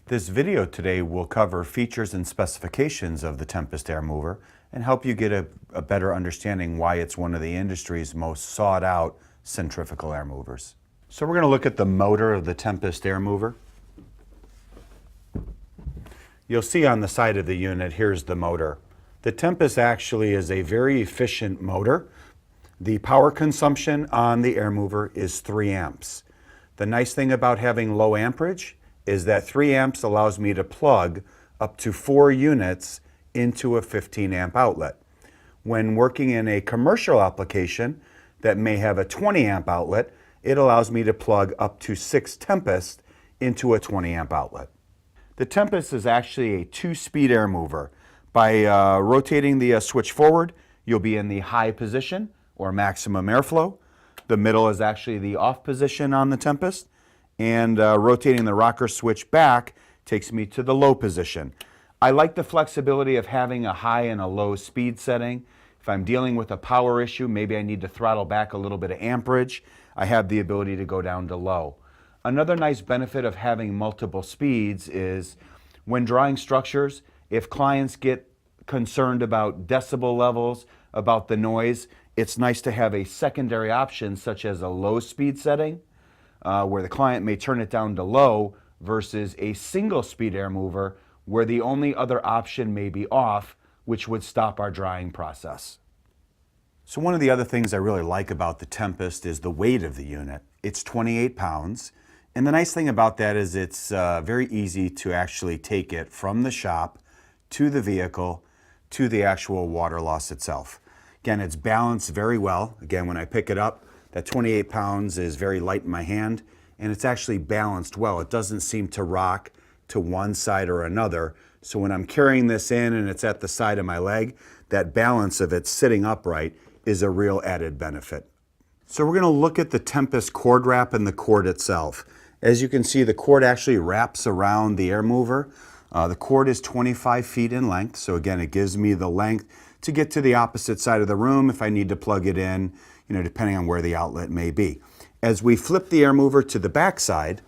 This video today will cover features and specifications of the Tempest air mover and help you get a better understanding why it's one of the industry's most sought out centrifugal air movers. So we're going to look at the motor of the Tempest air mover. You'll see on the side of the unit, here's the motor. The Tempest actually is a very efficient motor. The power consumption on the air mover is 3 amps. The nice thing about having low amperage is that 3 amps allows me to plug up to 4 units into a 15 amp outlet. When working in a commercial application that may have a 20 amp outlet, it allows me to plug up to 6 Tempest into a 20 amp outlet. The Tempest is actually a 2-speed air mover. By rotating the switch forward, you'll be in the high position or maximum airflow. The middle is actually the off position on the Tempest. And rotating the rocker switch back takes me to the low position. I like the flexibility of having a high and a low speed setting. If I'm dealing with a power issue, maybe I need to throttle back a little bit of amperage, I have the ability to go down to low. Another nice benefit of having multiple speeds is when drawing structures, if clients get concerned about decibel levels, about the noise, it's nice to have a secondary option such as a low speed setting, where the client may turn it down to low versus a single speed air mover where the only other option may be off, which would stop our drying process. So one of the other things I really like about the Tempest is the weight of the unit. It's 28 pounds. And the nice thing about that is it's very easy to actually take it from the shop to the vehicle to the actual water loss itself. Again, it's balanced very well. Again, when I pick it up, that 28 pounds is very light in my hand, and it's actually balanced well. It doesn't seem to rock to one side or another. So when I'm carrying this in and it's at the side of my leg, that balance of it sitting upright is a real added benefit. So we're going to look at the Tempest cord wrap and the cord itself. As you can see, the cord actually wraps around the air mover. The cord is 25 feet in length, so again, it gives me the length to get to the opposite side of the room if I need to plug it in, depending on where the outlet may be. As we flip the air mover to the back side,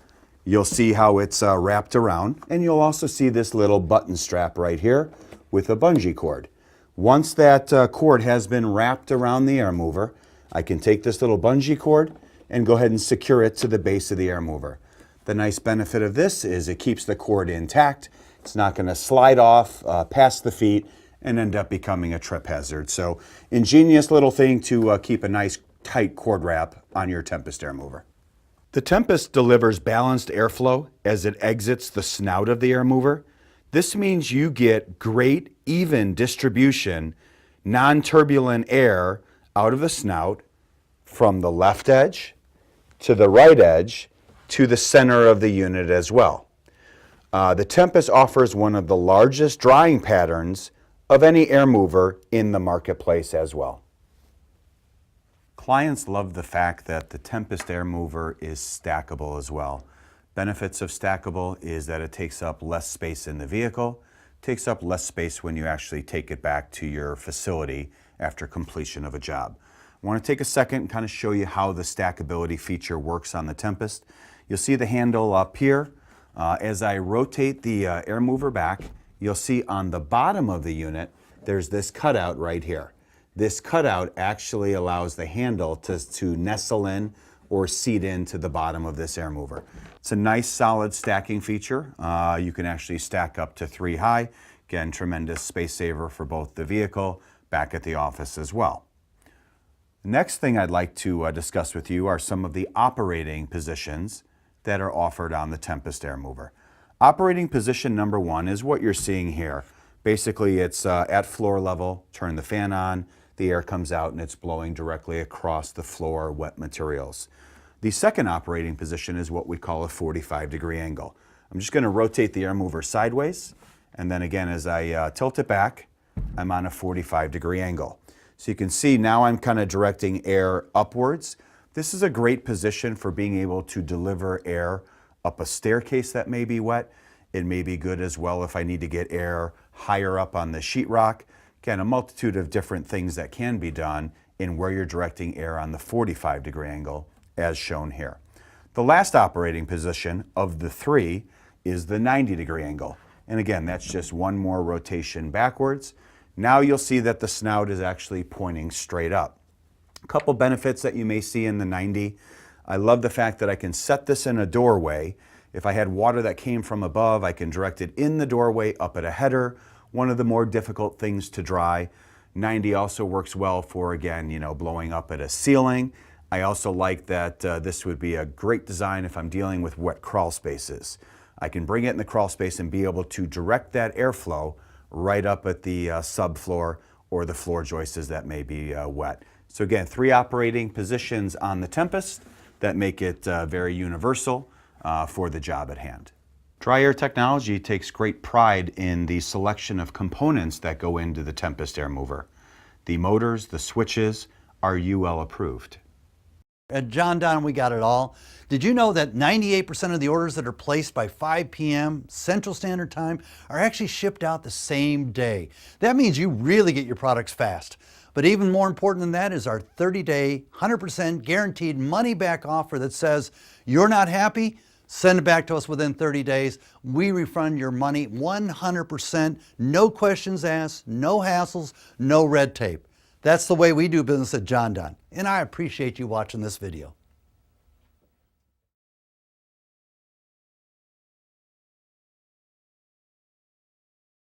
you'll see how it's wrapped around, and you'll also see this little button strap right here with a bungee cord. Once that cord has been wrapped around the air mover, I can take this little bungee cord and go ahead and secure it to the base of the air mover. The nice benefit of this is it keeps the cord intact. It's not going to slide off past the feet and end up becoming a trip hazard. So ingenious little thing to keep a nice tight cord wrap on your Tempest air mover. The Tempest delivers balanced airflow as it exits the snout of the air mover. This means you get great even distribution, non-turbulent air out of the snout from the left edge to the right edge to the center of the unit as well. The Tempest offers one of the largest drying patterns of any air mover in the marketplace as well. Clients love the fact that the Tempest air mover is stackable as well. Benefits of stackable is that it takes up less space in the vehicle, takes up less space when you actually take it back to your facility after completion of a job. I want to take a second and kind of show you how the stackability feature works on the Tempest. You'll see the handle up here. As I rotate the air mover back, you'll see on the bottom of the unit, there's this cutout right here. This cutout actually allows the handle to nestle in or seat into the bottom of this air mover. It's a nice solid stacking feature. You can actually stack up to 3 high. Again, tremendous space saver for both the vehicle, back at the office as well. The next thing I'd like to discuss with you are some of the operating positions that are offered on the Tempest air mover. Operating position number 1 is what you're seeing here. Basically, it's at floor level, turn the fan on, the air comes out and it's blowing directly across the floor wet materials. The second operating position is what we call a 45-degree angle. I'm just going to rotate the air mover sideways, and then again, as I tilt it back, I'm on a 45-degree angle. So you can see now I'm kind of directing air upwards. This is a great position for being able to deliver air up a staircase that may be wet. It may be good as well if I need to get air higher up on the sheetrock. Again, a multitude of different things that can be done in where you're directing air on the 45-degree angle, as shown here. The last operating position of the 3 is the 90-degree angle. And again, that's just one more rotation backwards. Now you'll see that the snout is actually pointing straight up. A couple benefits that you may see in the 90. I love the fact that I can set this in a doorway. If I had water that came from above, I can direct it in the doorway up at a header. One of the more difficult things to dry. 90 also works well for, again, blowing up at a ceiling. I also like that this would be a great design if I'm dealing with wet crawl spaces. I can bring it in the crawl space and be able to direct that airflow right up at the subfloor or the floor joists that may be wet. So again, 3 operating positions on the Tempest that make it very universal for the job at hand. Dry Air Technology takes great pride in the selection of components that go into the Tempest air mover. The motors, the switches are UL approved. At Jon-Don, we got it all. Did you know that 98% of the orders that are placed by 5 p.m. Central Standard Time are actually shipped out the same day? That means you really get your products fast. But even more important than that is our 30-day, 100% guaranteed money-back offer that says, you're not happy? Send it back to us within 30 days. We refund your money 100%, no questions asked, no hassles, no red tape. That's the way we do business at Jon-Don, and I appreciate you watching this video.